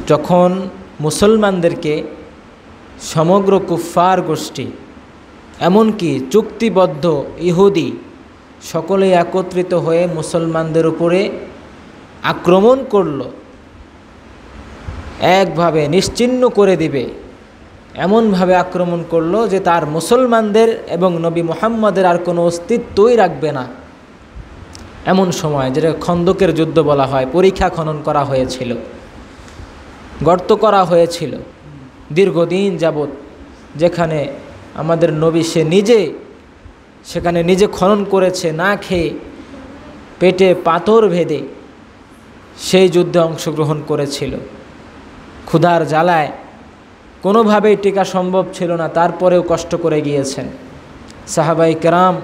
যখন মুসলমানদেরকে সমগ্র কুফফার গোষ্ঠী এমনকি চুক্তিবদ্ধ ইহুদি সকলে একত্রিত হয়ে মুসলমানদের উপরে আক্রমণ করল, একভাবে নিশ্চিহ্ন করে দিবে এমনভাবে আক্রমণ করলো যে তার মুসলমানদের এবং নবী মুহাম্মদের আর কোনো অস্তিত্বই রাখবে না। এমন সময়, যেটা খন্দকের যুদ্ধ বলা হয়, পরীক্ষা খনন করা হয়েছিল, গর্ত করা হয়েছিল দীর্ঘদিন যাবৎ, যেখানে আমাদের নবী সেখানে নিজে খনন করেছে না খেয়ে, পেটে পাথর ভেদে সেই যুদ্ধে অংশগ্রহণ করেছিল। ক্ষুধার জ্বালায় কোনোভাবেই টিকা সম্ভব ছিল না, তারপরেও কষ্ট করে গিয়েছেন। সাহাবাই কেরাম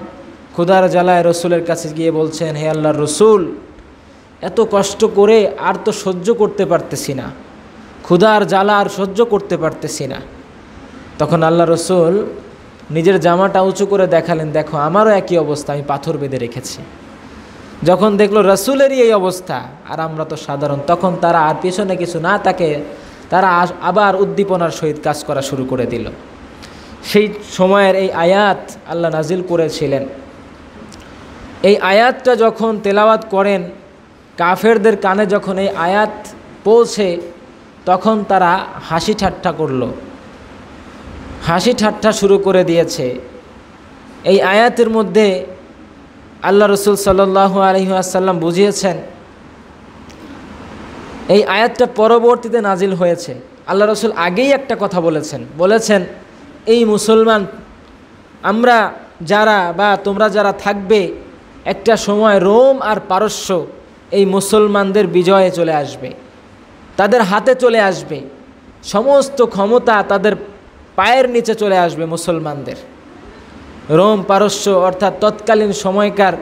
ক্ষুধার জ্বালায় রসুলের কাছে গিয়ে বলছেন, হে আল্লাহর রসুল, এত কষ্ট করে আর তো সহ্য করতে পারতেছি না, ক্ষুধার জ্বালা আর সহ্য করতে পারতেছি না। তখন আল্লাহ রসুল নিজের জামাটা উঁচু করে দেখালেন, দেখো আমারও একই অবস্থা, আমি পাথর বেঁধে রেখেছি। যখন দেখলো রসুলেরই এই অবস্থা আর আমরা তো সাধারণ, তখন তারা আর পেছনে কিছু না তাকে তারা আবার উদ্দীপনার সহিত কাজ করা শুরু করে দিল। সেই সময়ের এই আয়াত আল্লাহ নাজিল করেছিলেন। এই আয়াতটা যখন তেলাওয়াত করেন, কাফেরদের কানে যখন এই আয়াত পৌঁছে, তখন তারা হাসি ঠাট্টা করল, হাসি ঠাট্টা শুরু করে দিয়েছে। এই আয়াতের মধ্যে আল্লাহ রসুল সাল্লাল্লাহু আলাইহি ওয়াসাল্লাম বুঝিয়েছেন, এই আয়াতটা পরবর্তীতে নাজিল হয়েছে। আল্লাহ রসুল আগেই একটা কথা বলেছেন, এই মুসলমান আমরা যারা বা তোমরা যারা থাকবে, একটা সময় রোম আর পারস্য এই মুসলমানদের বিজয়ে চলে আসবে, তাদের হাতে চলে আসবে, সমস্ত ক্ষমতা তাদের পায়ের নিচে চলে আসবে মুসলমানদের। রোম পারস্য অর্থাৎ তৎকালীন সময়কার,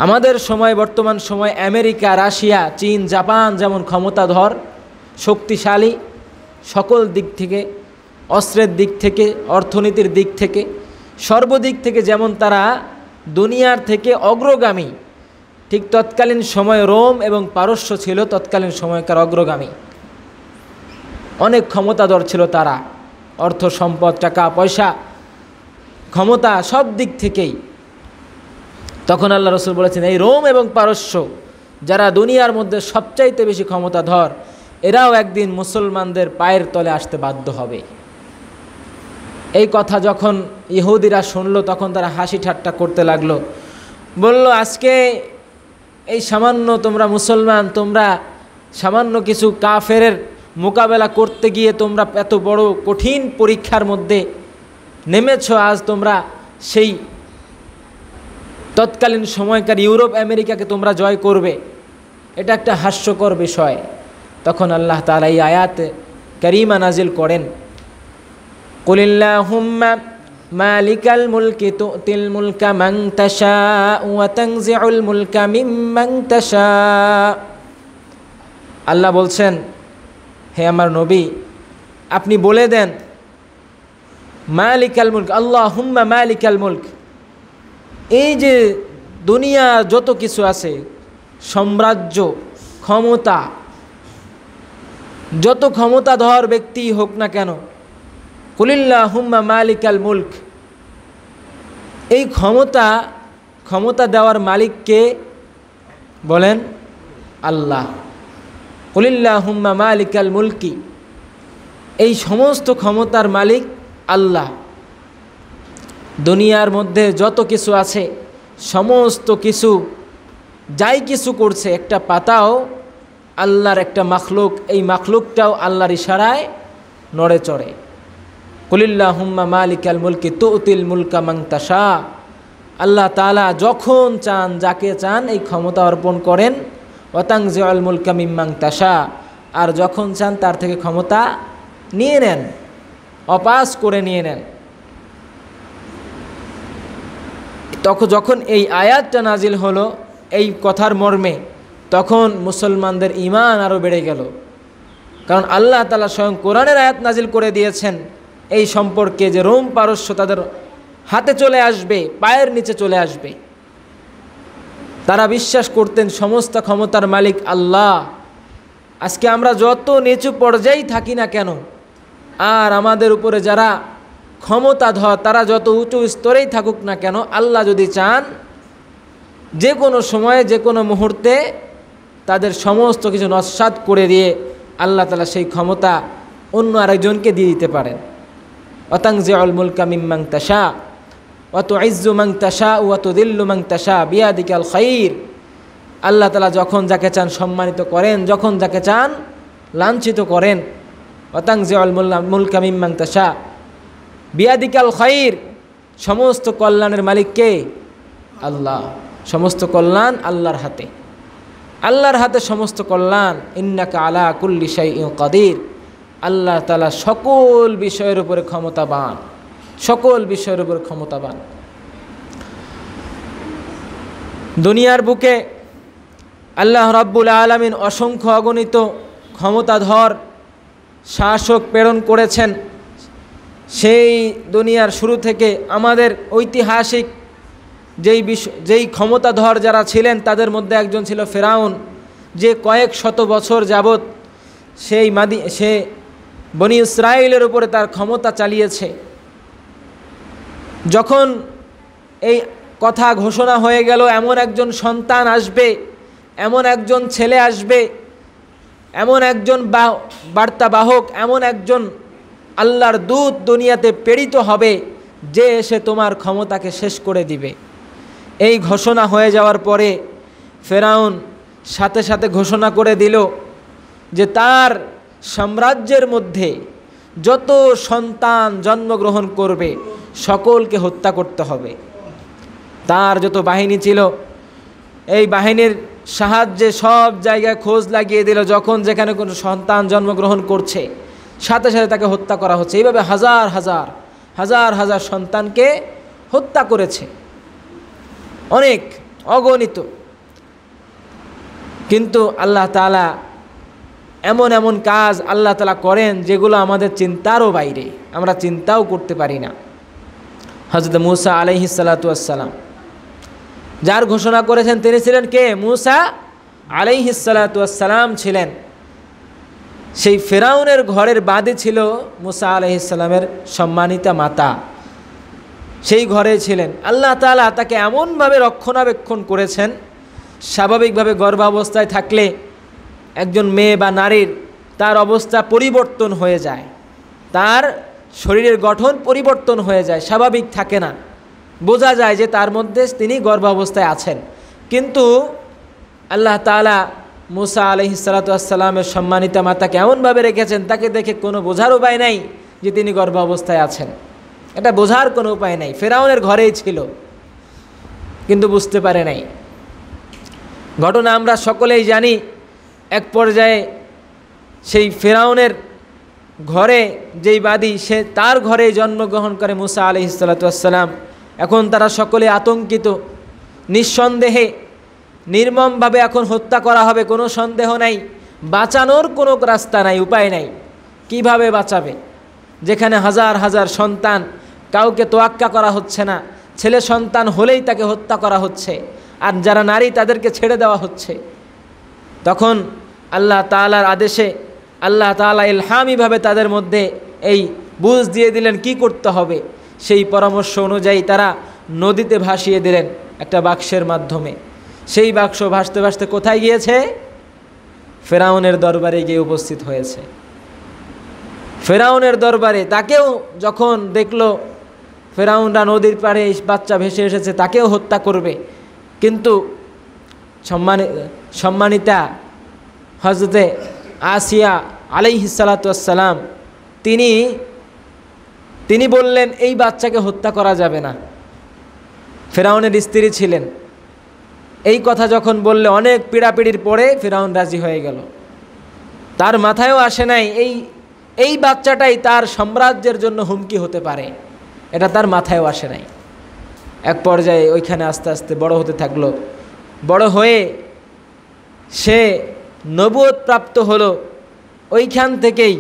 আমাদের সময় বর্তমান সময় আমেরিকা, রাশিয়া, চীন, জাপান যেমন ক্ষমতাধর, শক্তিশালী সকল দিক থেকে, অস্ত্রের দিক থেকে, অর্থনীতির দিক থেকে, সর্বদিক থেকে যেমন তারা দুনিয়ার থেকে অগ্রগামী, ঠিক তৎকালীন সময় রোম এবং পারস্য ছিল তৎকালীন সময়কার অগ্রগামী। অনেক ক্ষমতাধর ছিল তারা, অর্থ সম্পদ, টাকা পয়সা, ক্ষমতা সব দিক থেকেই। তখন আল্লাহ রসুল বলেছেন, এই রোম এবং পারস্য যারা দুনিয়ার মধ্যে সবচাইতে বেশি ক্ষমতাধর, এরাও একদিন মুসলমানদের পায়ের তলে আসতে বাধ্য হবে। এই কথা যখন ইহুদিরা শুনল, তখন তারা হাসি ঠাট্টা করতে লাগলো, বলল, আজকে এই সামান্য তোমরা মুসলমান, তোমরা সামান্য কিছু কাফেরের মোকাবেলা করতে গিয়ে তোমরা এত বড় কঠিন পরীক্ষার মধ্যে নেমেছ, আজ তোমরা সেই তৎকালীন সময়কার ইউরোপ আমেরিকাকে তোমরা জয় করবে, এটা একটা হাস্যকর বিষয়। তখন আল্লাহ তাআলা এই আয়াত কারিমা নাজিল করেন, কুলিল্লাহুম্মা মালিকাল মুলকি তুতিল মুলকা মান তাশাউ ওয়া তানজিউল মুলকা মিম্মান তাশাউ। আল্লাহ বলছেন, হে আমার নবী, আপনি বলে দেন, মালিকাল মুলক, আল্লাহুম্মা মালিকাল মুলক, এই যে দুনিয়া যত কিছু আছে, সাম্রাজ্য, ক্ষমতা, যত ক্ষমতাধর ব্যক্তি হোক না কেন, কুলিল্লাহুম্মা মালিকাল মুলক, এই ক্ষমতা দেওয়ার মালিককে বলেন আল্লাহ। কুলিল্লাহুম্মা মালিকাল মুলকি, এই সমস্ত ক্ষমতার মালিক আল্লাহ। দুনিয়ার মধ্যে যত কিছু আছে, সমস্ত কিছু, যাই কিছু করছে, একটা পাতাও আল্লাহর একটা মাখলুক, এই মাখলুকটাও আল্লাহর ইশারায় নড়ে চড়ে। কুলিল্লাহুম্মা মালিকাল মুলকি তুতিল মুলকা মান তাশা, আল্লাহ তাআলা যখন চান, যাকে চান এই ক্ষমতা অর্পণ করেন। ওয়া তানজিউল মুলকা মিম্মান তাশা, আর যখন চান তার থেকে ক্ষমতা নিয়ে নেন, অপাস করে নিয়ে নেন। তখন যখন এই আয়াতটা নাজিল হলো এই কথার মর্মে, তখন মুসলমানদের ঈমান আরও বেড়ে গেল। কারণ আল্লাহ তাআলা স্বয়ং কোরআনের আয়াত নাজিল করে দিয়েছেন এই সম্পর্কে, যে রোম পারস্য তাদের হাতে চলে আসবে, পায়ের নিচে চলে আসবে। তারা বিশ্বাস করতেন সমস্ত ক্ষমতার মালিক আল্লাহ, আজকে আমরা যত নিচু পর্যায়েই থাকি না কেন, আর আমাদের উপরে যারা ক্ষমতাধর তারা যত উঁচু স্তরেই থাকুক না কেন, আল্লাহ যদি চান যে কোনো সময়ে যে কোনো মুহূর্তে তাদের সমস্ত কিছু নস্যাৎ করে দিয়ে আল্লাহ তাআলা সেই ক্ষমতা অন্য আরেকজনকে দিয়ে দিতে পারেন। ওয়াতানজিউল মুলকা মিম্মান তাশা ওয়া তুইজ্জু মান তাশা ওয়া তুযিল্লু মান তাশা বিয়াদিকাল খাইর। আল্লাহ তাআলা যখন যাকে চান সম্মানিত করেন, যখন যাকে চান লাঞ্ছিত করেন। ওয়াতানজিউল মুলকা মিম্মান তাশা বিয়াদিকাল খাইর। সমস্ত কল্যাণের মালিক কে? আল্লাহ। সমস্ত কল্যাণ আল্লাহর হাতে, আল্লাহর হাতে সমস্ত কল্যাণ। ইন্নাকা আলা কুল্লি শাইইন কাদির। আল্লাহ তাআলা সকল বিষয়ের উপরে ক্ষমতাবান, সকল বিষয়ের উপরে ক্ষমতাবান। দুনিয়ার বুকে আল্লাহ রাব্বুল আলামিন অসংখ্য অগণিত ক্ষমতাধর শাসক প্রেরণ করেছেন। সেই দুনিয়ার শুরু থেকে আমাদের ঐতিহাসিক যেই ক্ষমতাধর যারা ছিলেন তাদের মধ্যে একজন ছিল ফেরাউন, যে কয়েক শত বছর যাবৎ সে বনি ইসরাইলের উপরে তার ক্ষমতা চালিয়েছে। যখন এই কথা ঘোষণা হয়ে গেল এমন একজন সন্তান আসবে, এমন একজন ছেলে আসবে, এমন একজন বার্তাবাহক, এমন একজন আল্লাহর দূত দুনিয়াতে প্রেরিত হবে যে এসে তোমার ক্ষমতাকে শেষ করে দিবে, এই ঘোষণা হয়ে যাওয়ার পরে ফেরাউন সাথে সাথে ঘোষণা করে দিল যে তার সাম্রাজ্যের মধ্যে যত সন্তান জন্মগ্রহণ করবে সকলকে হত্যা করতে হবে। তার যত বাহিনী ছিল এই বাহিনীর সাহায্যে সব জায়গায় খোঁজ লাগিয়ে দিল, যখন যেখানে কোনো সন্তান জন্মগ্রহণ করছে সাথে সাথে তাকে হত্যা করা হচ্ছে। এইভাবে হাজার হাজার হাজার হাজার সন্তানকে হত্যা করেছে, অনেক অগণিত। কিন্তু আল্লাহ তাআলা এমন এমন কাজ আল্লাহ তাআলা করেন যেগুলো আমাদের চিন্তারও বাইরে, আমরা চিন্তাও করতে পারি না। হযরত মূসা আলাইহিস সালাতু ওয়াস সালাম যার ঘোষণা করেছেন তিনি ছিলেন কে? মূসা আলাইহিস সালাতু ওয়াস সালাম ছিলেন। সেই ফেরাউনের ঘরের বাদী ছিল মূসা আলাইহিস সালামের সম্মানিতা মাতা, সেই ঘরে ছিলেন। আল্লাহ তাআলা তাকে এমনভাবে রক্ষণাবেক্ষণ করেছেন, স্বাভাবিকভাবে গর্ভাবস্থায় থাকলে একজন মেয়ে বা নারীর তার অবস্থা পরিবর্তন হয়ে যায়, তার শরীরের গঠন পরিবর্তন হয়ে যায়, স্বাভাবিক থাকে না, বোঝা যায় যে তার মধ্যে তিনি গর্ভাবস্থায় আছেন। কিন্তু আল্লাহ তাআলা মূসা আলাইহিস সালাতু ওয়াস সালামের সম্মানিতা মাতাকে এমনভাবে রেখেছেন তাকে দেখে কোনো বোঝার উপায় নাই যে তিনি গর্ভাবস্থায় আছেন, এটা বোঝার কোনো উপায় নাই। ফেরাউনের ঘরেই ছিল কিন্তু বুঝতে পারে নাই। ঘটনা আমরা সকলেই জানি। এক পর্যায়ে সেই ফেরাউনের ঘরে যেই বাদী সে তার ঘরে জন্মগ্রহণ করে মূসা আলাইহিস সালাতু ওয়াস সালাম। এখন তারা সকলে আতঙ্কিত, নিঃসন্দেহে নির্মমভাবে এখন হত্যা করা হবে, কোনো সন্দেহ নাই, বাঁচানোর কোনো রাস্তা নাই, উপায় নাই। কিভাবে বাঁচাবে? যেখানে হাজার হাজার সন্তান, কাউকে তোয়াক্কা করা হচ্ছে না, ছেলে সন্তান হলেই তাকে হত্যা করা হচ্ছে, আর যারা নারী তাদেরকে ছেড়ে দেওয়া হচ্ছে। তখন আল্লাহ তাআলার আদেশে আল্লাহ তাআলা ইলহামিভাবে তাদের মধ্যে এই বুঝ দিয়ে দিলেন কি করতে হবে। সেই পরামর্শ অনুযায়ী তারা নদীতে ভাসিয়ে দিলেন একটা বাক্সের মাধ্যমে। সেই বাক্স ভাসতে ভাসতে কোথায় গিয়েছে? ফেরাউনের দরবারে গিয়ে উপস্থিত হয়েছে। ফেরাউনের দরবারে তাকেও যখন দেখলো ফেরাউনরা নদীর পাড়ে বাচ্চা ভেসে এসেছে, তাকেও হত্যা করবে, কিন্তু সম্মানিতা হযরতে আসিয়া আলাইহিস সালাতু ওয়াস সালাম তিনি বললেন এই বাচ্চাকে হত্যা করা যাবে না। ফেরাউনের স্ত্রী ছিলেন। এই কথা যখন বললে অনেক পীড়াপিড়ির পরে ফেরাউন রাজি হয়ে গেল। তার মাথায়ও আসে নাই এই বাচ্চাটাই তার সাম্রাজ্যের জন্য হুমকি হতে পারে, এটা তার মাথায়ও আসে নাই। এক পর্যায়ে ওইখানে আস্তে আস্তে বড় হতে থাকলো। বড় হয়ে সে নবুয়ত প্রাপ্ত হলো। ওইখান থেকেই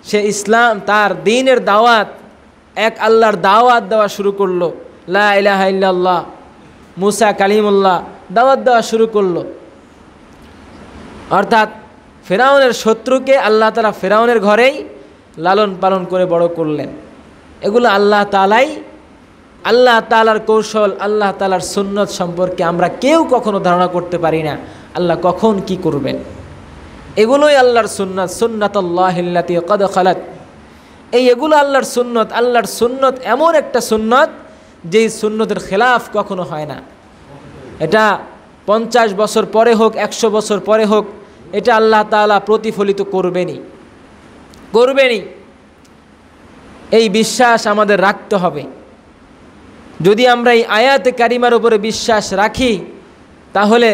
সে ইসলাম, তার দ্বীনের দাওয়াত, এক আল্লাহর দাওয়াত দেওয়া শুরু করলো। লা ইলাহা ইল্লাল্লাহ, মুসা কালিমুল্লাহ দাওয়াত দেওয়া শুরু করলো। অর্থাৎ ফেরাউনের শত্রুকে আল্লাহ তাআলা ফেরাউনের ঘরেই লালন পালন করে বড় করলেন। এগুলো আল্লাহ তাআলার কৌশল, আল্লাহ তাআলার সুন্নত সম্পর্কে আমরা কেউ কখনো ধারণা করতে পারি না আল্লাহ কখন কি করবেন। এগুলোই আল্লাহর সুন্নত, সুন্নাতুল্লাহিল্লাতী ক্বাদ খালাত। এগুলো আল্লাহর সুন্নত এমন একটা সুন্নত যেই সুন্নতের খেলাফ কখনো হয় না। এটা 50 বছর পরে হোক, 100 বছর পরে হোক, এটা আল্লাহ তাআলা প্রতিফলিত করবেনই। এই বিশ্বাস আমাদের রাখতে হবে। যদি আমরা এই আয়াতে কারিমার উপরে বিশ্বাস রাখি, তাহলে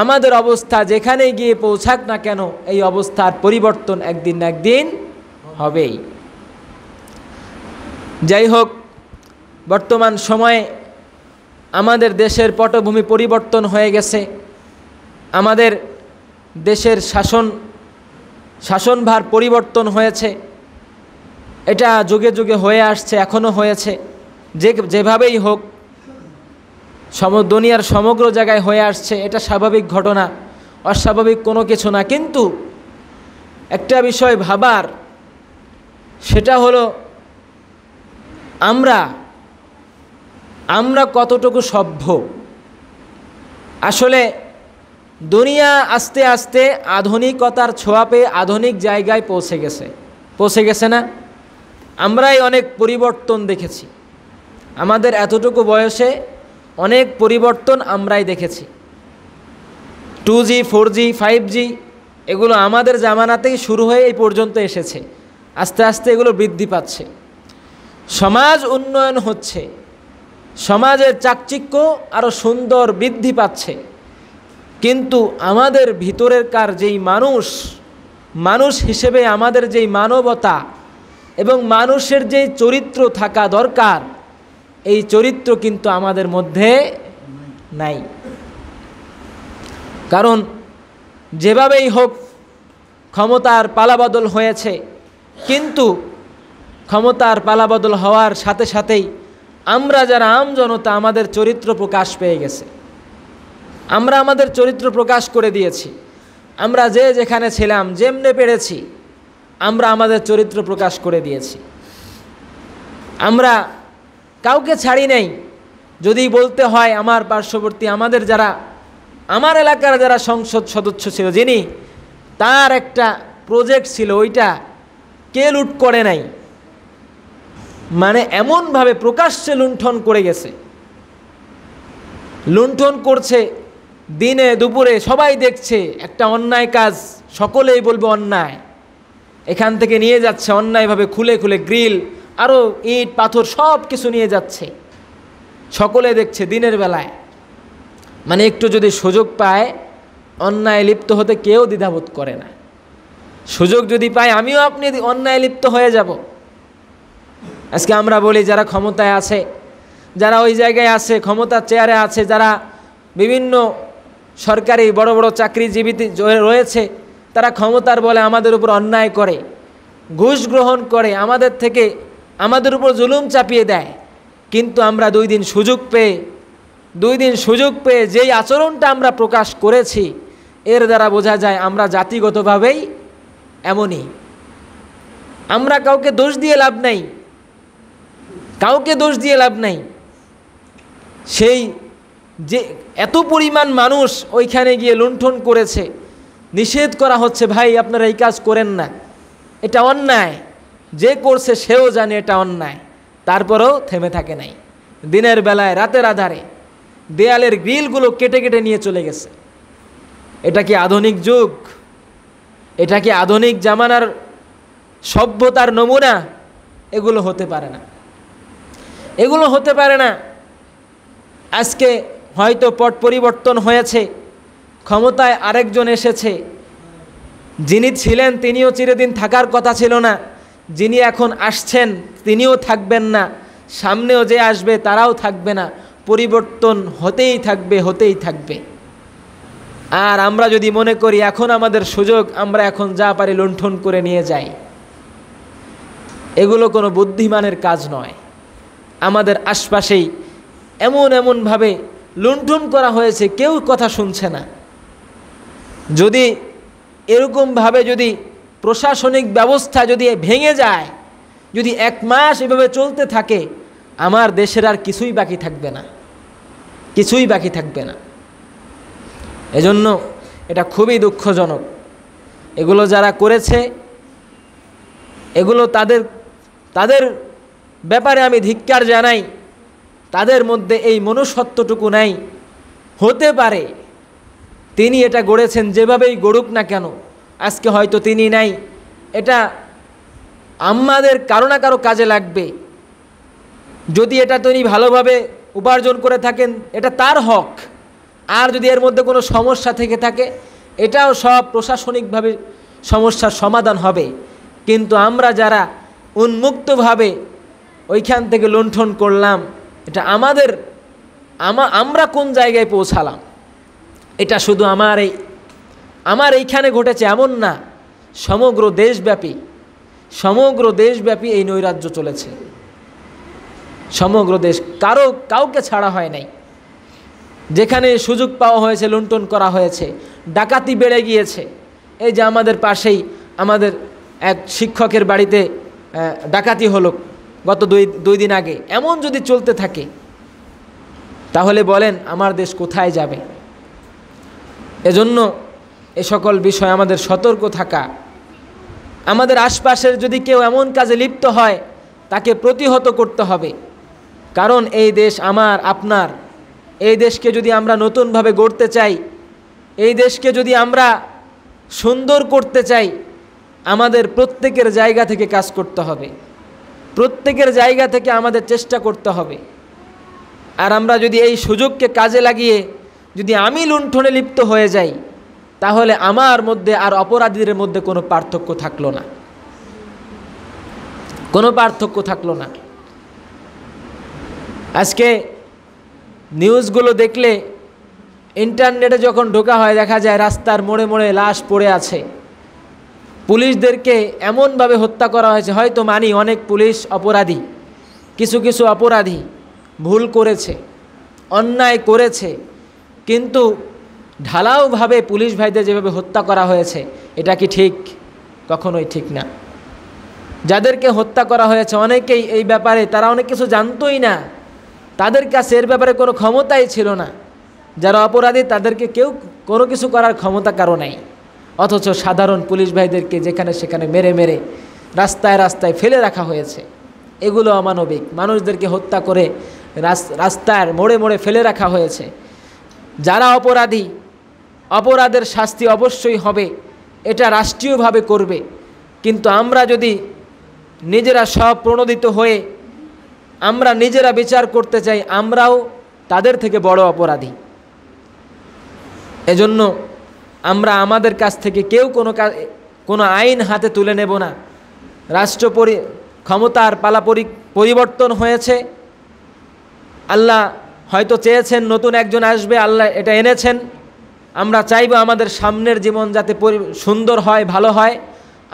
আমাদের অবস্থা যেখানে গিয়ে পৌঁছাক না কেন, এই অবস্থার পরিবর্তন একদিন না একদিন হবেই। যাই হোক, বর্তমান সময়ে আমাদের দেশের পটভূমি পরিবর্তন হয়ে গেছে। আমাদের দেশের শাসনভার পরিবর্তন হয়েছে। এটা যুগে যুগে হয়ে আসছে, এখনও হয়েছে। যেভাবেই হোক, দুনিয়ার সমগ্র জায়গায় হয়ে আসছে। এটা স্বাভাবিক ঘটনা, অস্বাভাবিক কোনো কিছু না। কিন্তু একটা বিষয় ভাবার, সেটা হলো আমরা কতটুকু সভ্য। আসলে দুনিয়া আস্তে আস্তে আধুনিকতার ছোঁয়া পেয়ে আধুনিক জায়গায় পৌঁছে গেছে না? আমরাই অনেক পরিবর্তন দেখেছি। আমাদের এতটুকু বয়সে অনেক পরিবর্তন আমরাই দেখেছি। 2G, 4G, 5G এগুলো আমাদের জামানাতেই শুরু হয়ে এই পর্যন্ত এসেছে। আস্তে আস্তে এগুলো বৃদ্ধি পাচ্ছে। সমাজ উন্নয়ন হচ্ছে, সমাজের চাকচিক্য আরও সুন্দর বৃদ্ধি পাচ্ছে। কিন্তু আমাদের ভিতরেরকার যেই মানুষ হিসেবে আমাদের যেই মানবতা এবং মানুষের যেই চরিত্র থাকা দরকার, এই চরিত্র কিন্তু আমাদের মধ্যে নাই। কারণ যেভাবেই হোক ক্ষমতার পালাবদল হয়েছে, কিন্তু ক্ষমতার পালাবদল হওয়ার সাথে সাথেই আমরা যারা আম জনতা, আমাদের চরিত্র প্রকাশ পেয়ে গেছে। আমরা আমাদের চরিত্র প্রকাশ করে দিয়েছি। আমরা যেখানে ছিলাম, যেমনে পেরেছি, আমরা আমাদের চরিত্র প্রকাশ করে দিয়েছি। আমরা কাউকে ছাড়ি নাই। যদি বলতে হয়, আমার পার্শ্ববর্তী আমার এলাকার যারা সংসদ সদস্য ছিল, যিনি তার একটা প্রজেক্ট ছিল, ওইটা কে লুট করে নাই, মানে এমনভাবে প্রকাশ্যে লুণ্ঠন করে গেছে। লুণ্ঠন করছে দিনে দুপুরে, সবাই দেখছে। একটা অন্যায় কাজ, সকলেই বলবে অন্যায়। এখান থেকে নিয়ে যাচ্ছে অন্যায়ভাবে, খুলে গ্রিল, আরও ইট পাথর সব কিছু নিয়ে যাচ্ছে। সকলে দেখছে দিনের বেলায়। মানে একটু যদি সুযোগ পায় অন্যায় লিপ্ত হতে কেউ দ্বিধাবোধ করে না। সুযোগ যদি পায়, আমিও আপনি অন্যায় লিপ্ত হয়ে যাব। আজকে আমরা বলি, যারা ক্ষমতায় আছে, যারা ওই জায়গায় আছে, ক্ষমতার চেয়ারে আছে, যারা বিভিন্ন সরকারি বড় বড় চাকরিজীবী রয়েছে, তারা ক্ষমতার বলে আমাদের উপর অন্যায় করে, ঘুষ গ্রহণ করে, আমাদের উপর জুলুম চাপিয়ে দেয়। কিন্তু আমরা দুই দিন সুযোগ পেয়ে যেই আচরণটা আমরা প্রকাশ করেছি, এর দ্বারা বোঝা যায় আমরা জাতিগতভাবেই এমনই। আমরা কাউকে দোষ দিয়ে লাভ নাই। সেই যে এত পরিমাণ মানুষ ওইখানে গিয়ে লুণ্ঠন করেছে, নিষেধ করা হচ্ছে, ভাই আপনারা এই কাজ করেন না, এটা অন্যায়। যে করছে সেও জানে এটা অন্যায়, তারপরেও থেমে থাকে নাই। দিনের বেলায় রাতের আধারে দেয়ালের গ্রিলগুলো কেটে নিয়ে চলে গেছে। এটা কি আধুনিক যুগ? এটা কি আধুনিক জামানার সভ্যতার নমুনা? এগুলো হতে পারে না। আজকে হয়তো পট পরিবর্তন হয়েছে, ক্ষমতায় আরেকজন এসেছে। যিনি ছিলেন তিনিও চিরদিন থাকার কথা ছিল না, যিনি এখন আসছেন তিনিও থাকবেন না, সামনেও যে আসবে তারাও থাকবে না। পরিবর্তন হতেই থাকবে। আর আমরা যদি মনে করি এখন আমাদের সুযোগ, আমরা এখন যা পারি লুণ্ঠন করে নিয়ে যাই, এগুলো কোনো বুদ্ধিমানের কাজ নয়। আমাদের আশপাশেই এমনভাবে লুণ্ঠন করা হয়েছে, কেউ কথা শুনছে না। যদি এরকমভাবে যদি প্রশাসনিক ব্যবস্থা যদি ভেঙে যায়, যদি 1 মাস এভাবে চলতে থাকে, আমার দেশের আর কিছুই বাকি থাকবে না, কিছুই বাকি থাকবে না। এজন্য এটা খুবই দুঃখজনক। এগুলো যারা করেছে, এগুলো তাদের ব্যাপারে আমি ধিক্কার জানাই। তাদের মধ্যে এই মনুষ্যত্বটুকু নাই। হতে পারে তিনি এটা গড়েছেন, যেভাবেই গড়ুক না কেন, আজকে হয়তো তিনি নাই, এটা আমাদের কারো না কারো কাজে লাগবে। যদি এটা তিনি ভালোভাবে উপার্জন করে থাকেন, এটা তার হক। আর যদি এর মধ্যে কোনো সমস্যা থেকে থাকে, এটাও সব প্রশাসনিকভাবে সমস্যার সমাধান হবে। কিন্তু আমরা যারা উন্মুক্তভাবে ওইখান থেকে লুণ্ঠন করলাম, এটা আমরা কোন জায়গায় পৌঁছালাম? এটা শুধু আমার এইখানে ঘটেছে এমন না, সমগ্র দেশব্যাপী এই নৈরাজ্য চলেছে। সমগ্র দেশ, কাউকে ছাড়া হয় নাই। যেখানে সুযোগ পাওয়া হয়েছে লুণ্ঠন করা হয়েছে, ডাকাতি বেড়ে গিয়েছে। এই যে আমাদের পাশেই আমাদের এক শিক্ষকের বাড়িতে ডাকাতি হলো গত দুই দিন আগে। এমন যদি চলতে থাকে, তাহলে বলেন আমার দেশ কোথায় যাবে? এজন্য এ সকল বিষয় আমাদের সতর্ক থাকা। আমাদের আশপাশের যদি কেউ এমন কাজে লিপ্ত হয়, তাকে প্রতিহত করতে হবে। কারণ এই দেশ আমার, আপনার। এই দেশকে যদি আমরা নতুনভাবে গড়তে চাই, এই দেশকে যদি আমরা সুন্দর করতে চাই, আমাদের প্রত্যেকের জায়গা থেকে কাজ করতে হবে, প্রত্যেকের জায়গা থেকে আমাদের চেষ্টা করতে হবে। আর আমরা যদি এই সুযোগকে কাজে লাগিয়ে যদি আমি লুণ্ঠনে লিপ্ত হয়ে যাই, তাহলে আমার মধ্যে আর অপরাধীদের মধ্যে কোনো পার্থক্য থাকলো না, কোনো পার্থক্য থাকলো না। আজকে নিউজগুলো দেখলে, ইন্টারনেটে যখন ঢোকা হয়, দেখা যায় রাস্তার মোড়ে মোড়ে লাশ পড়ে আছে। পুলিশদেরকে এমনভাবে হত্যা করা হয়েছে। হয়তো মানি অনেক পুলিশ অপরাধী, কিছু অপরাধী ভুল করেছে, অন্যায় করেছে, কিন্তু ঢালাওভাবে পুলিশ ভাইদের যেভাবে হত্যা করা হয়েছে, এটা কি ঠিক? কখনোই ঠিক না। যাদেরকে হত্যা করা হয়েছে, অনেকেই এই ব্যাপারে তারা অনেক কিছু জানতোই না, তাদের কাছে এর ব্যাপারে কোনো ক্ষমতাই ছিল না। যারা অপরাধী তাদেরকে কেউ কোনো কিছু করার ক্ষমতা কারো নাই। অথচ সাধারণ পুলিশ ভাইদেরকে যেখানে সেখানে মেরে রাস্তায় রাস্তায় ফেলে রাখা হয়েছে। এগুলো অমানবিক। মানুষদেরকে হত্যা করে রাস্তার মোড়ে মোড়ে ফেলে রাখা হয়েছে। যারা অপরাধী, অপরাধের শাস্তি অবশ্যই হবে, এটা রাষ্ট্রীয়ভাবে করবে। কিন্তু আমরা যদি নিজেরা স্বপ্রণোদিত হয়ে আমরা নিজেরা বিচার করতে চাই, আমরাও তাদের থেকে বড় অপরাধী। এজন্য আমরা আমাদের কাছ থেকে কেউ কোনো আইন হাতে তুলে নেব না। রাষ্ট্র ক্ষমতার পালা পরিবর্তন হয়েছে। আল্লাহ হয়তো চেয়েছেন নতুন একজন আসবে, আল্লাহ এটা এনেছেন। আমরা চাইব আমাদের সামনের জীবন যাতে সুন্দর হয়, ভালো হয়,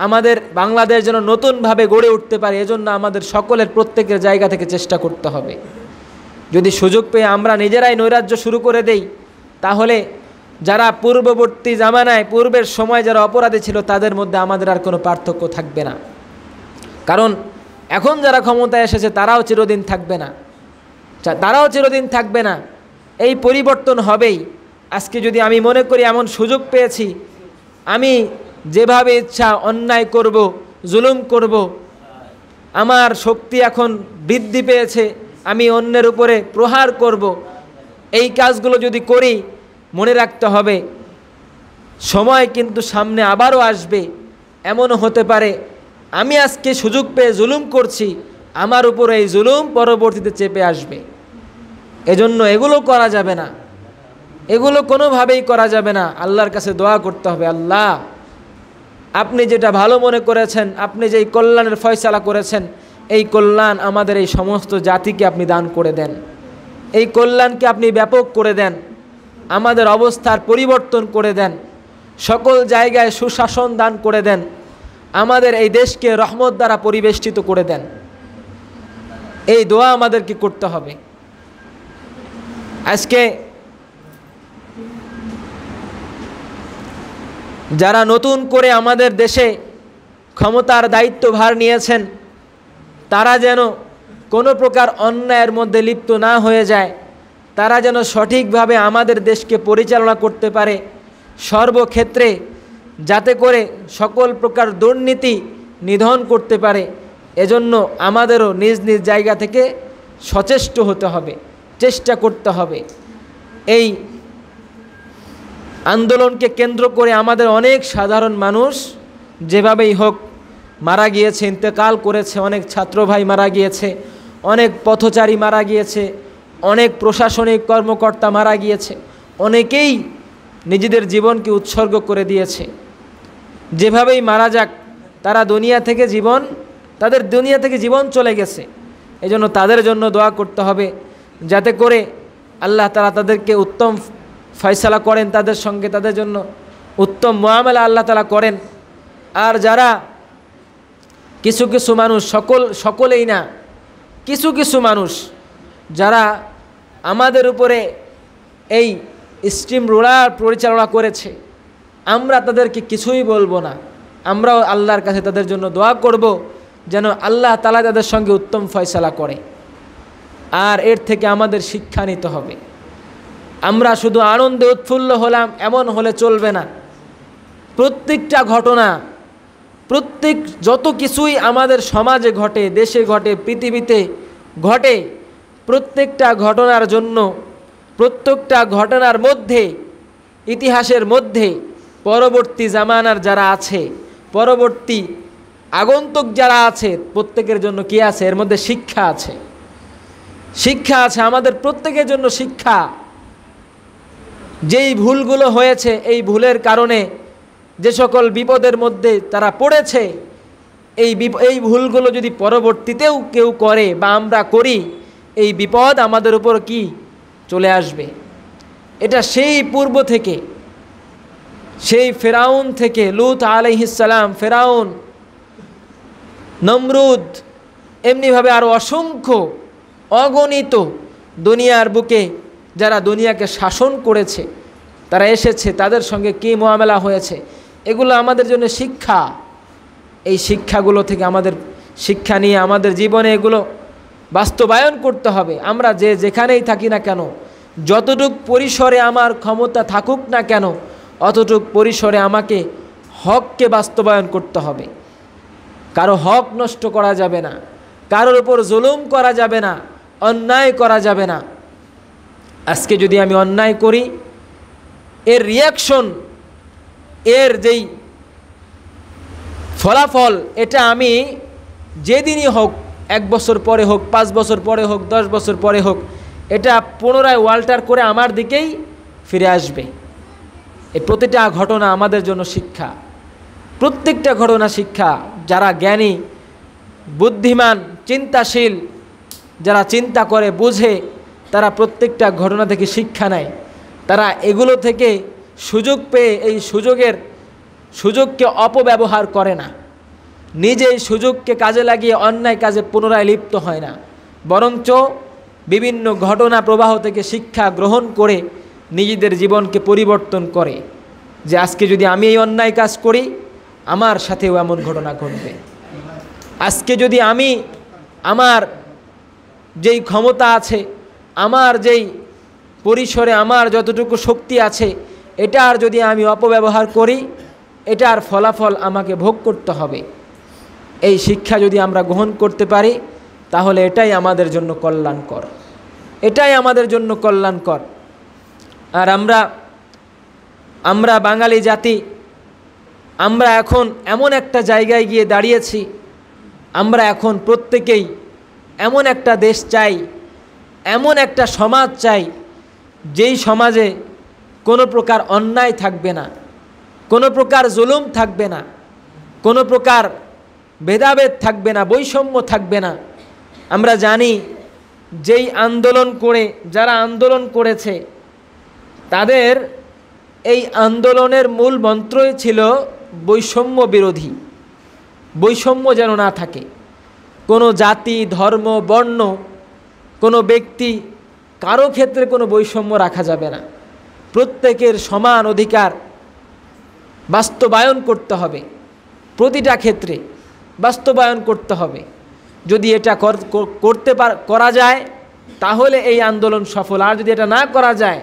আমাদের বাংলাদেশ যেন নতুনভাবে গড়ে উঠতে পারে। এজন্য আমাদের সকলের প্রত্যেকের জায়গা থেকে চেষ্টা করতে হবে। যদি সুযোগ পেয়ে আমরা নিজেরাই নৈরাজ্য শুরু করে দেই, তাহলে যারা পূর্ববর্তী জামানায়, পূর্বের সময় যারা অপরাধী ছিল, তাদের মধ্যে আমাদের আর কোনো পার্থক্য থাকবে না। কারণ এখন যারা ক্ষমতায় এসেছে তারাও চিরদিন থাকবে না, এই পরিবর্তন হবেই। আজকে যদি আমি মনে করি এমন সুযোগ পেয়েছি, আমি যেভাবে ইচ্ছা অন্যায় করব, জুলুম করব, আমার শক্তি এখন বৃদ্ধি পেয়েছে, আমি অন্যের উপরে প্রহার করব, এই কাজগুলো যদি করি, মনে রাখতে হবে সময় কিন্তু সামনে আবারও আসবে। এমনও হতে পারে আমি আজকে সুযোগ পেয়ে জুলুম করছি, আমার উপরে এই জুলুম পরবর্তীতে চেপে আসবে। এজন্য এগুলো করা যাবে না, এগুলো কোনোভাবেই করা যাবে না। আল্লাহর কাছে দোয়া করতে হবে, আল্লাহ আপনি যেটা ভালো মনে করেছেন, আপনি যেই কল্যাণের ফয়সালা করেছেন, এই কল্যাণ আমাদের এই সমস্ত জাতিকে আপনি দান করে দেন, এই কল্যাণকে আপনি ব্যাপক করে দেন, আমাদের অবস্থার পরিবর্তন করে দেন, সকল জায়গায় সুশাসন দান করে দেন, আমাদের এই দেশকে রহমত দ্বারা পরিবেষ্টিত করে দেন। এই দোয়া আমাদেরকে করতে হবে। আজকে যারা নতুন করে আমাদের দেশে ক্ষমতার দায়িত্বভার নিয়েছেন, তারা যেন কোনো প্রকার অন্যায়ের মধ্যে লিপ্ত না হয়ে যায়, তারা যেন সঠিকভাবে আমাদের দেশকে পরিচালনা করতে পারে সর্বক্ষেত্রে, যাতে করে সকল প্রকার দুর্নীতি নিধন করতে পারে। এজন্য আমাদেরও নিজ নিজ জায়গা থেকে সচেষ্ট হতে হবে, চেষ্টা করতে হবে। এই আন্দোলনকে কেন্দ্র করে আমাদের অনেক সাধারণ মানুষ যেভাবেই হোক মারা গিয়েছে, ইন্তেকাল করেছে, অনেক ছাত্র ভাই মারা গিয়েছে, অনেক পথচারী মারা গিয়েছে, অনেক প্রশাসনিক কর্মকর্তা মারা গিয়েছে, অনেকেই নিজেদের জীবনকে উৎসর্গ করে দিয়েছে। যেভাবেই মারা যাক, তাদের দুনিয়া থেকে জীবন চলে গেছে। এজন্য তাদের জন্য দোয়া করতে হবে, যাতে করে আল্লাহ তাআলা তাদেরকে উত্তম ফয়সালা করেন, তাদের সঙ্গে তাদের জন্য উত্তম মুআমালা আল্লাহ তাআলা করেন। আর যারা কিছু কিছু মানুষ, সকলেই না, কিছু কিছু মানুষ যারা আমাদের উপরে এই স্টিম রোলার পরিচালনা করেছে, আমরা তাদেরকে কিছুই বলবো না। আমরাও আল্লাহর কাছে তাদের জন্য দোয়া করব যেন আল্লাহ তাআলা তাদের সঙ্গে উত্তম ফয়সালা করে। আর এর থেকে আমাদের শিক্ষা নিতে হবে। আমরা শুধু আনন্দে উৎফুল্ল হলাম এমন হলে চলবে না। প্রত্যেকটা ঘটনা, যত কিছুই আমাদের সমাজে ঘটে, দেশে ঘটে, পৃথিবীতে ঘটে, প্রত্যেকটা ঘটনার জন্য, প্রত্যেকটা ঘটনার মধ্যে, ইতিহাসের মধ্যে পরবর্তী জামানার যারা আছে, পরবর্তী আগন্তুক যারা আছে, প্রত্যেকের জন্য কি আছে? এর মধ্যে শিক্ষা আছে। শিক্ষা আছে আমাদের প্রত্যেকের জন্য শিক্ষা। যেই ভুলগুলো হয়েছে, এই ভুলের কারণে যে সকল বিপদের মধ্যে তারা পড়েছে, এই ভুলগুলো যদি পরবর্তীতেও কেউ করে বা আমরা করি, এই বিপদ আমাদের উপর কি চলে আসবে। এটা সেই পূর্ব থেকে, সেই ফেরাউন থেকে, লূত আলাইহিস সালাম, ফেরাউন, নমরুদ, এমনিভাবে আরও অসংখ্য অগণিত দুনিয়ার বুকে যারা দুনিয়াকে শাসন করেছে, তারা এসেছে, তাদের সঙ্গে কী মুআমালা হয়েছে, এগুলো আমাদের জন্য শিক্ষা। এই শিক্ষাগুলো থেকে আমাদের শিক্ষা নিয়ে আমাদের জীবনে এগুলো বাস্তবায়ন করতে হবে। আমরা যেখানেই থাকি না কেন, যতটুক পরিসরে আমার ক্ষমতা থাকুক না কেন, অতটুক পরিসরে আমাকে হককে বাস্তবায়ন করতে হবে। কারো হক নষ্ট করা যাবে না, কারোর উপর জুলুম করা যাবে না, অন্যায় করা যাবে না। আজকে যদি আমি অন্যায় করি, এর রিয়াকশন, এর যেই ফলাফল, এটা আমি যেদিনই হোক, 1 বছর পরে হোক, 5 বছর পরে হোক, 10 বছর পরে হোক, এটা পুনরায় ওয়াল্টার করে আমার দিকেই ফিরে আসবে। এই প্রতিটা ঘটনা আমাদের জন্য শিক্ষা, প্রত্যেকটা ঘটনা শিক্ষা। যারা জ্ঞানী, বুদ্ধিমান, চিন্তাশীল, যারা চিন্তা করে, বুঝে, তারা প্রত্যেকটা ঘটনা থেকে শিক্ষা নেয়। তারা এগুলো থেকে সুযোগ পেয়ে এই সুযোগকে অপব্যবহার করে না, নিজেই সুযোগকে কাজে লাগিয়ে অন্যায় কাজে পুনরায় লিপ্ত হয় না, বরঞ্চ বিভিন্ন ঘটনা প্রবাহ থেকে শিক্ষা গ্রহণ করে নিজেদের জীবনকে পরিবর্তন করে, যে আজকে যদি আমি এই অন্যায় কাজ করি, আমার সাথেও এমন ঘটনা ঘটবে। আজকে যদি আমি আমার যেই ক্ষমতা আছে, আমার যেই পরিসরে আমার যতটুকু শক্তি আছে, এটার যদি আমি অপব্যবহার করি, এটার ফলাফল আমাকে ভোগ করতে হবে। এই শিক্ষা যদি আমরা গ্রহণ করতে পারি, তাহলে এটাই আমাদের জন্য কল্যাণকর, এটাই আমাদের জন্য কল্যাণকর। আর আমরা বাঙালি জাতি, আমরা এখন এমন একটা জায়গায় গিয়ে দাঁড়িয়েছি, আমরা এখন প্রত্যেকেই এমন একটা দেশ চাই, এমন একটা সমাজ চাই, যেই সমাজে কোনো প্রকার অন্যায় থাকবে না, কোনো প্রকার জুলুম থাকবে না, কোনো প্রকার ভেদাভেদ থাকবে না, বৈষম্য থাকবে না। আমরা জানি যেই যারা আন্দোলন করেছে, তাদের এই আন্দোলনের মূল মন্ত্রই ছিল বৈষম্য বিরোধী, বৈষম্য যেন না থাকে। কোনো জাতি, ধর্ম, বর্ণ, কোনো ব্যক্তি, কারো ক্ষেত্রে কোনো বৈষম্য রাখা যাবে না। প্রত্যেকের সমান অধিকার, বাস্তবায়ন করতে হবে, প্রতিটা ক্ষেত্রে বাস্তবায়ন করতে হবে। যদি এটা করা যায় তাহলে এই আন্দোলন সফল, আর যদি এটা না করা যায়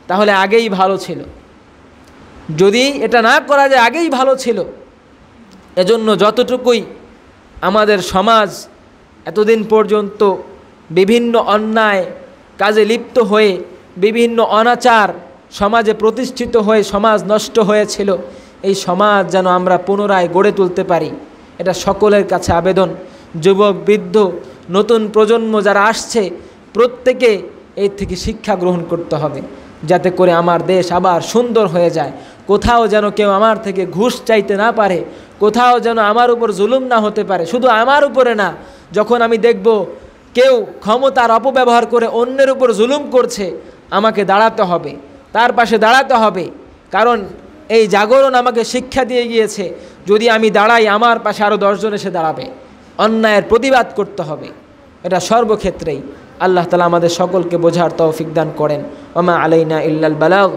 তাহলে আগেই ভালো ছিল। যদি এটা না করা যায় আগেই ভালো ছিল। এজন্য যতটুকুই আমাদের সমাজ এতদিন পর্যন্ত বিভিন্ন অন্যায় কাজে লিপ্ত হয়ে, বিভিন্ন অনাচার সমাজে প্রতিষ্ঠিত হয়ে সমাজ নষ্ট হয়েছিল, এই সমাজ যেন আমরা পুনরায় গড়ে তুলতে পারি, এটা সকলের কাছে আবেদন। যুবক, বৃদ্ধ, নতুন প্রজন্ম যারা আসছে, প্রত্যেকে এর থেকে শিক্ষা গ্রহণ করতে হবে, যাতে করে আমার দেশ আবার সুন্দর হয়ে যায়। কোথাও যেন কেউ আমার থেকে ঘুষ চাইতে না পারে, কোথাও যেন আমার উপর জুলুম না হতে পারে। শুধু আমার উপরে না, যখন আমি দেখব কেউ ক্ষমতার অপব্যবহার করে অন্যের উপর জুলুম করছে, আমাকে দাঁড়াতে হবে, তার পাশে দাঁড়াতে হবে। কারণ এই জাগরণ আমাকে শিক্ষা দিয়ে গিয়েছে, যদি আমি দাঁড়াই আমার পাশে আরও 10 জন এসে দাঁড়াবে। অন্যায়ের প্রতিবাদ করতে হবে, এটা সর্বক্ষেত্রেই। আল্লাহ তাআলা আমাদের সকলকে বোঝার তৌফিক দান করেন। ওমা আলাইনা ইল্লাল বালাগ।